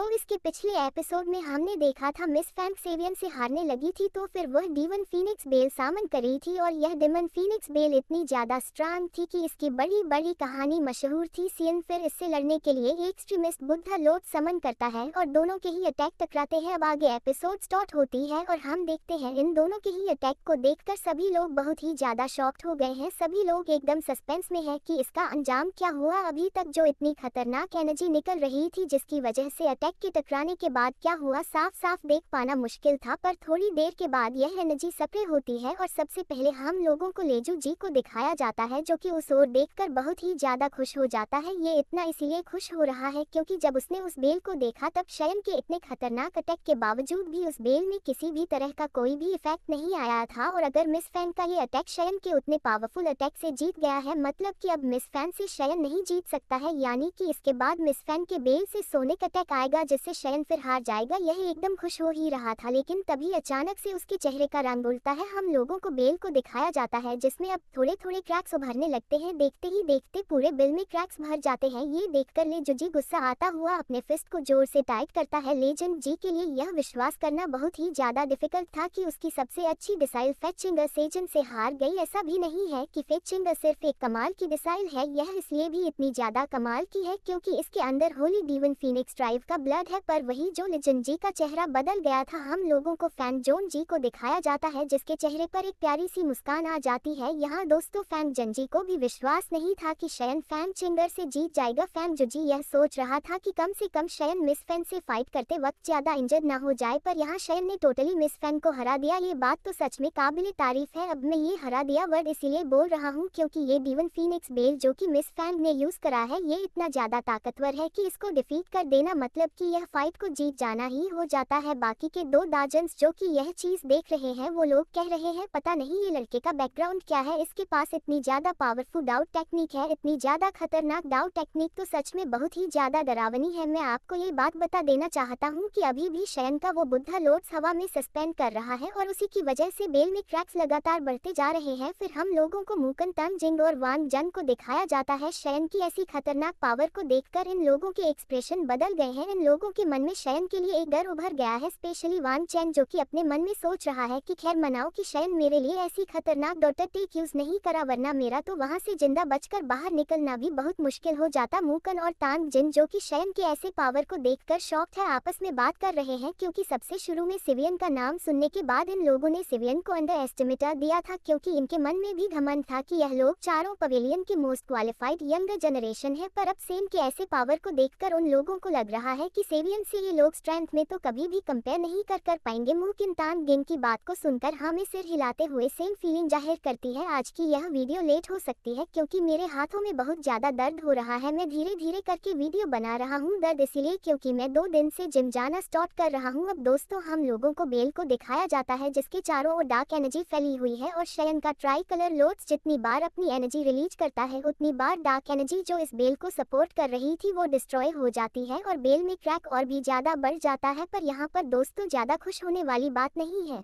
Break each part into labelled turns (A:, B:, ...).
A: तो इसके पिछले एपिसोड में हमने देखा था मिस फैंग सेवियन से हारने लगी थी तो फिर वह डीमन फीनिक्स बेल सामन कर रही थी और यह डीमन फीनिक्स बेल इतनी ज्यादा स्ट्रांग थी कि इसकी बड़ी बड़ी कहानी मशहूर थी। सियन फिर इससे लड़ने के लिए एक एक्सट्रीमिस्ट बुद्धा लॉर्ड समन करता है और दोनों के ही अटैक टकराते हैं। अब आगे एपिसोड स्टार्ट होती है और हम देखते हैं इन दोनों के ही अटैक को देखकर सभी लोग बहुत ही ज्यादा शॉक्ड हो गए हैं। सभी लोग एकदम सस्पेंस में है कि इसका अंजाम क्या हुआ। अभी तक जो इतनी खतरनाक एनर्जी निकल रही थी जिसकी वजह से अटैक के टकराने के बाद क्या हुआ साफ साफ देख पाना मुश्किल था, पर थोड़ी देर के बाद यह एनर्जी सक्रिय होती है और सबसे पहले हम लोगों को लेजू जी को दिखाया जाता है जो कि उस ओर देखकर बहुत ही ज्यादा खुश हो जाता है। ये इतना इसलिए खुश हो रहा है क्योंकि जब उसने उस बेल को देखा तब शयन के इतने खतरनाक अटैक के बावजूद भी उस बेल में किसी भी तरह का कोई भी इफेक्ट नहीं आया था। और अगर मिस फैन का ये अटैक शयन के उतने पावरफुल अटैक से जीत गया है मतलब कि अब मिस फैन से शयन नहीं जीत सकता है, यानी कि इसके बाद मिस फैन के बेल से सोनिक अटैक आएगा जिससे शयन फिर हार जाएगा। यह एकदम खुश हो ही रहा था लेकिन तभी अचानक से उसके चेहरे का रंग उड़ता है। हम लोगों को बेल को दिखाया जाता है जिसमें अब थोड़े थोड़े क्रैक्स उभरने लगते हैं। देखते ही देखते पूरे बेल में क्रैक्स भर जाते हैं। ये देखकर लेजू जी गुस्सा आता हुआ अपने फिस्ट को जोर से टाइट करता है। लेजेंड जी के लिए यह विश्वास करना बहुत ही ज्यादा डिफिकल्ट था कि उसकी सबसे अच्छी डिसाइल फेचिंगर सेजन से हार गई। ऐसा भी नहीं है कि फेचिंगर सिर्फ एक कमाल की डिसाइल है, यह इसलिए भी इतनी ज्यादा कमाल की है क्योंकि इसके अंदर होली डीवन फीनिक्स ड्राइव का ब्लड है। पर वही जो लेजेंड जी का चेहरा बदल गया था, हम लोगों को फैंग जोन जी को दिखाया जाता है जिसके चेहरे पर एक प्यारी सी मुस्कान आ जाती है। यहाँ दोस्तों फैंग जन जी को भी विश्वास नहीं था कि शयन फैंग चिंगर से जीत जाएगा। फैंग जो जी यह सोच रहा था कि कम से कम शयन मिस फैन से फाइट करते वक्त ज्यादा इंजर्ड ना हो जाए, पर यहाँ शयन ने टोटली मिस फैन को हरा दिया। ये बात तो सच में काबिले तारीफ है। अब मैं ये हरा दिया वर्ड इसीलिए बोल रहा हूँ क्योंकि ये डीवन फीनिक्स बेल जो कि मिस फैंग ने यूज करा है ये इतना ज्यादा ताकतवर है कि इसको डिफीट कर देना मतलब कि यह फाइट को जीत जाना ही हो जाता है। बाकी के दो दाजन्स जो कि यह चीज देख रहे हैं वो लोग कह रहे हैं पता नहीं ये लड़के का बैकग्राउंड क्या है, इसके पास इतनी ज्यादा पावरफुल डाउट टेक्निक है, इतनी ज्यादा खतरनाक डाउट टेक्निक तो सच में बहुत ही ज्यादा डरावनी है। मैं आपको ये बात बता देना चाहता हूँ कि अभी भी शयन का वो बुद्धा लॉर्ड्स हवा में सस्पेंड कर रहा है और उसी की वजह से बेल में क्रैक्स लगातार बढ़ते जा रहे हैं। फिर हम लोगों को मुकन तंग जिंग और वांग जन को दिखाया जाता है। शयन की ऐसी खतरनाक पावर को देखकर इन लोगों के एक्सप्रेशन बदल गए हैं। इन लोगों के मन में शयन के लिए एक डर उभर गया है, स्पेशली वांग चैन जो कि अपने मन में सोच रहा है कि खैर मनाओ कि शयन मेरे लिए ऐसी खतरनाक डॉटर टेक यूज नहीं करा वरना मेरा तो वहां से जिंदा बचकर बाहर निकलना भी बहुत मुश्किल हो जाता। मुकन और तांग जिन जो कि शयन के ऐसे पावर को देखकर शॉक्ड है आपस में बात कर रहे हैं क्योंकि सबसे शुरू में सिवियन का नाम सुनने के बाद इन लोगों ने सिवियन को अंडर एस्टिमेट दिया था क्योंकि इनके मन में भी घमंड था कि यह लोग चारों पवेलियन के मोस्ट क्वालिफाइड यंगर जनरेशन है। पर अब सेन के ऐसे पावर को देखकर उन लोगों को लग रहा है कि सेवियन से ये लोग स्ट्रेंथ में तो कभी भी कंपेयर नहीं कर पाएंगे। मुकिन तांग गिन की बात को सुनकर हमें सिर हिलाते हुए सेम फीलिंग जाहिर करती है। आज की यह वीडियो लेट हो सकती है क्योंकि मेरे हाथों में बहुत ज्यादा दर्द हो रहा है। मैं धीरे धीरे करके वीडियो बना रहा हूँ, दर्द इसलिए क्योंकि मैं 2 दिन से जिम जाना स्टार्ट कर रहा हूँ। अब दोस्तों हम लोगों को बेल को दिखाया जाता है जिसके चारों ओर डार्क एनर्जी फैली हुई है और शयन का ट्राई कलर लॉर्ड्स जितनी बार अपनी एनर्जी रिलीज करता है उतनी बार डार्क एनर्जी जो इस बेल को सपोर्ट कर रही थी वो डिस्ट्रॉय हो जाती है और बेल में क्रैक और भी ज्यादा बढ़ जाता है। पर यहाँ पर दोस्तों ज्यादा खुश होने वाली बात नहीं है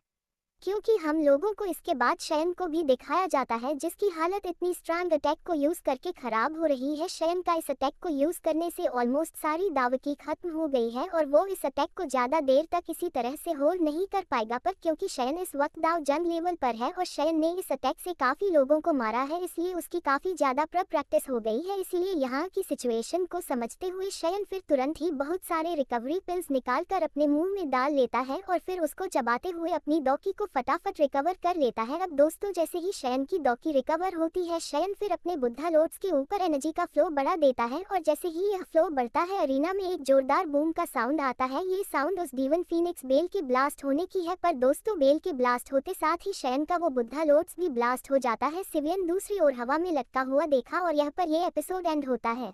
A: क्योंकि हम लोगों को इसके बाद शयन को भी दिखाया जाता है जिसकी हालत इतनी स्ट्रांग अटैक को यूज करके खराब हो रही है। शयन का इस अटैक को यूज करने से ऑलमोस्ट सारी दावकी खत्म हो गई है और वो इस अटैक को ज्यादा देर तक इसी तरह से होल्ड नहीं कर पाएगा। पर क्योंकि शयन इस वक्त दाव जंग लेवल पर है और शयन ने इस अटैक से काफी लोगों को मारा है इसलिए उसकी काफी ज्यादा प्रैक्टिस हो गई है। इसीलिए यहाँ की सिचुएशन को समझते हुए शयन फिर तुरंत ही बहुत सारे रिकवरी पिल्स निकाल कर अपने मुंह में डाल लेता है और फिर उसको चबाते हुए अपनी डॉकी को फटाफट रिकवर कर लेता है। अब दोस्तों जैसे ही शयन की डॉकी रिकवर होती है शयन फिर अपने बुद्धा लॉर्ड्स के ऊपर एनर्जी का फ्लो बढ़ा देता है और जैसे ही यह फ्लो बढ़ता है अरीना में एक जोरदार बूम का साउंड आता है। ये साउंड उस डीवन फीनिक्स बेल के ब्लास्ट होने की है। पर दोस्तों बेल के ब्लास्ट होते साथ ही शयन का वो बुद्धा लॉर्ड्स भी ब्लास्ट हो जाता है। सिवियन दूसरी ओर हवा में लटका हुआ देखा और यह पर यह एपिसोड एंड होता है।